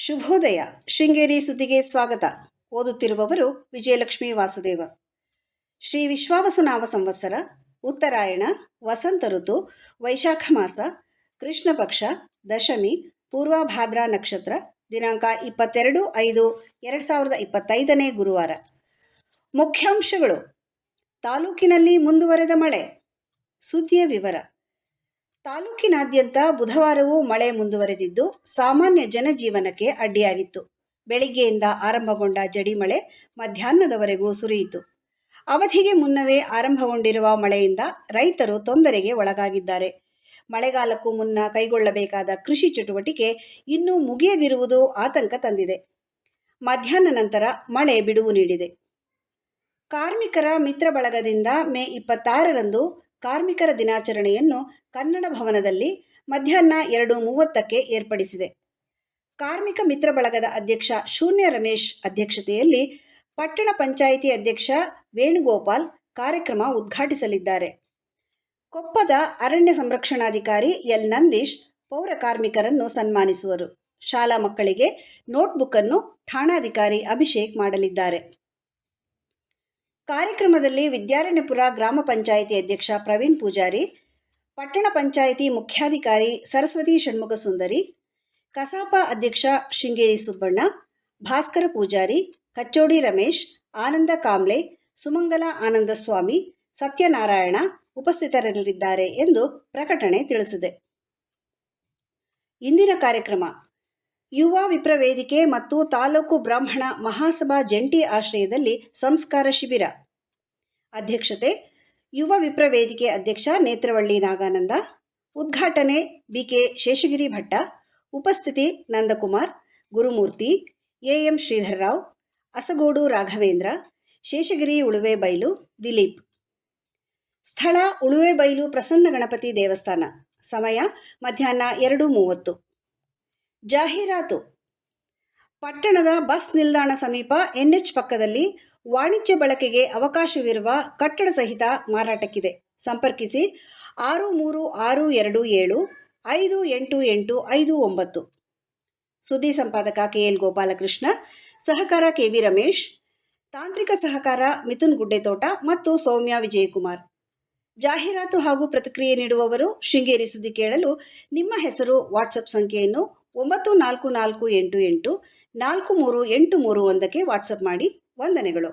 ಶುಭೋದಯ. ಶೃಂಗೇರಿ ಸುದ್ದಿಗೆ ಸ್ವಾಗತ. ಓದುತ್ತಿರುವವರು ವಿಜಯಲಕ್ಷ್ಮಿ ವಾಸುದೇವ. ಶ್ರೀ ವಿಶ್ವಾವಸುನಾಮ ಸಂವತ್ಸರ, ಉತ್ತರಾಯಣ, ವಸಂತ ಋತು, ವೈಶಾಖ ಮಾಸ, ಕೃಷ್ಣ ಪಕ್ಷ, ದಶಮಿ, ಪೂರ್ವಭಾದ್ರಾ ನಕ್ಷತ್ರ, ದಿನಾಂಕ 22/5/2025 ಗುರುವಾರ. ಮುಖ್ಯಾಂಶಗಳು: ತಾಲೂಕಿನಲ್ಲಿ ಮುಂದುವರೆದ ಮಳೆ. ಸುದ್ದಿಯ ವಿವರ. ತಾಲೂಕಿನಾದ್ಯಂತ ಬುಧವಾರವೂ ಮಳೆ ಮುಂದುವರೆದಿದ್ದು ಸಾಮಾನ್ಯ ಜನಜೀವನಕ್ಕೆ ಅಡ್ಡಿಯಾಗಿತ್ತು. ಬೆಳಿಗ್ಗೆಯಿಂದ ಆರಂಭಗೊಂಡ ಜಡಿಮಳೆ ಮಧ್ಯಾಹ್ನದವರೆಗೂ ಸುರಿಯಿತು. ಅವಧಿಗೆ ಮುನ್ನವೇ ಆರಂಭಗೊಂಡಿರುವ ಮಳೆಯಿಂದ ರೈತರು ತೊಂದರೆಗೆ ಒಳಗಾಗಿದ್ದಾರೆ. ಮಳೆಗಾಲಕ್ಕೂ ಮುನ್ನ ಕೈಗೊಳ್ಳಬೇಕಾದ ಕೃಷಿ ಚಟುವಟಿಕೆ ಇನ್ನೂ ಮುಗಿಯದಿರುವುದು ಆತಂಕ ತಂದಿದೆ. ಮಧ್ಯಾಹ್ನ ನಂತರ ಮಳೆ ಬಿಡುವು ನೀಡಿದೆ. ಕಾರ್ಮಿಕರ ಮಿತ್ರ ಬಳಗದಿಂದ ಮೇ 26ರಂದು ಕಾರ್ಮಿಕರ ದಿನಾಚರಣೆಯನ್ನು ಕನ್ನಡ ಭವನದಲ್ಲಿ ಮಧ್ಯಾಹ್ನ 2:30ಕ್ಕೆ ಏರ್ಪಡಿಸಿದೆ. ಕಾರ್ಮಿಕ ಮಿತ್ರ ಬಳಗದ ಅಧ್ಯಕ್ಷ ಶೂನ್ಯ ರಮೇಶ್ ಅಧ್ಯಕ್ಷತೆಯಲ್ಲಿ ಪಟ್ಟಣ ಪಂಚಾಯಿತಿ ಅಧ್ಯಕ್ಷ ವೇಣುಗೋಪಾಲ್ ಕಾರ್ಯಕ್ರಮ ಉದ್ಘಾಟಿಸಲಿದ್ದಾರೆ. ಕೊಪ್ಪದ ಅರಣ್ಯ ಸಂರಕ್ಷಣಾಧಿಕಾರಿ ಎಲ್ ನಂದೀಶ್ ಪೌರ ಕಾರ್ಮಿಕರನ್ನು ಸನ್ಮಾನಿಸುವರು. ಶಾಲಾ ಮಕ್ಕಳಿಗೆ ನೋಟ್ಬುಕ್ ಅನ್ನು ಠಾಣಾಧಿಕಾರಿ ಅಭಿಷೇಕ್ ಮಾಡಲಿದ್ದಾರೆ. ಕಾರ್ಯಕ್ರಮದಲ್ಲಿ ವಿದ್ಯಾರಣ್ಯಪುರ ಗ್ರಾಮ ಪಂಚಾಯಿತಿ ಅಧ್ಯಕ್ಷ ಪ್ರವೀಣ್ ಪೂಜಾರಿ, ಪಟ್ಟಣ ಪಂಚಾಯಿತಿ ಮುಖ್ಯಾಧಿಕಾರಿ ಸರಸ್ವತಿ ಷಣ್ಮುಖ ಸುಂದರಿ, ಕಸಾಪ ಅಧ್ಯಕ್ಷ ಶೃಂಗೇರಿ ಸುಬ್ಬಣ್ಣ, ಭಾಸ್ಕರ ಪೂಜಾರಿ, ಕಚ್ಚೋಡಿ ರಮೇಶ್, ಆನಂದ ಕಾಂಬ್ಳೆ, ಸುಮಂಗಲ ಆನಂದಸ್ವಾಮಿ, ಸತ್ಯನಾರಾಯಣ ಉಪಸ್ಥಿತರಿರಲಿದ್ದಾರೆ ಎಂದು ಪ್ರಕಟಣೆ ತಿಳಿಸಿದೆ. ಇಂದಿನ ಕಾರ್ಯಕ್ರಮ: ಯುವ ವಿಪ್ರ ವೇದಿಕೆ ಮತ್ತು ತಾಲೂಕು ಬ್ರಾಹ್ಮಣ ಮಹಾಸಭಾ ಜಂಟಿ ಆಶ್ರಯದಲ್ಲಿ ಸಂಸ್ಕಾರ ಶಿಬಿರ. ಅಧ್ಯಕ್ಷತೆ ಯುವ ವಿಪ್ರ ವೇದಿಕೆ ಅಧ್ಯಕ್ಷ ನೇತ್ರವಳ್ಳಿ ನಾಗಾನಂದ. ಉದ್ಘಾಟನೆ ಬಿಕೆ ಶೇಷಗಿರಿ ಭಟ್ಟ. ಉಪಸ್ಥಿತಿ ನಂದಕುಮಾರ್, ಗುರುಮೂರ್ತಿ, ಎಎಂ ಶ್ರೀಧರರಾವ್, ಅಸಗೋಡು ರಾಘವೇಂದ್ರ, ಶೇಷಗಿರಿ ಉಳುವೆಬೈಲು ದಿಲೀಪ್. ಸ್ಥಳ ಉಳುವೆಬೈಲು ಪ್ರಸನ್ನ ಗಣಪತಿ ದೇವಸ್ಥಾನ. ಸಮಯ ಮಧ್ಯಾಹ್ನ 2:30. ಜಾಹೀರಾತು: ಪಟ್ಟಣದ ಬಸ್ ನಿಲ್ದಾಣ ಸಮೀಪ NH ಪಕ್ಕದಲ್ಲಿ ವಾಣಿಜ್ಯ ಬಳಕೆಗೆ ಅವಕಾಶವಿರುವ ಕಟ್ಟಡ ಸಹಿತ ಮಾರಾಟಕ್ಕಿದೆ. ಸಂಪರ್ಕಿಸಿ 6362758859. ಸುದ್ದಿ ಸಂಪಾದಕ KL ಗೋಪಾಲಕೃಷ್ಣ, ಸಹಕಾರ KV ರಮೇಶ್, ತಾಂತ್ರಿಕ ಸಹಕಾರ ಮಿಥುನ್ ಗುಡ್ಡೆತೋಟ ಮತ್ತು ಸೌಮ್ಯ ವಿಜಯಕುಮಾರ್. ಜಾಹೀರಾತು ಹಾಗೂ ಪ್ರತಿಕ್ರಿಯೆ ನೀಡುವವರು ಶೃಂಗೇರಿ ಸುದ್ದಿ ಕೇಳಲು ನಿಮ್ಮ ಹೆಸರು, ವಾಟ್ಸಪ್ ಸಂಖ್ಯೆಯನ್ನು 9448843831ಕ್ಕೆ ವಾಟ್ಸಪ್ ಮಾಡಿ. ವಂದನೆಗಳು.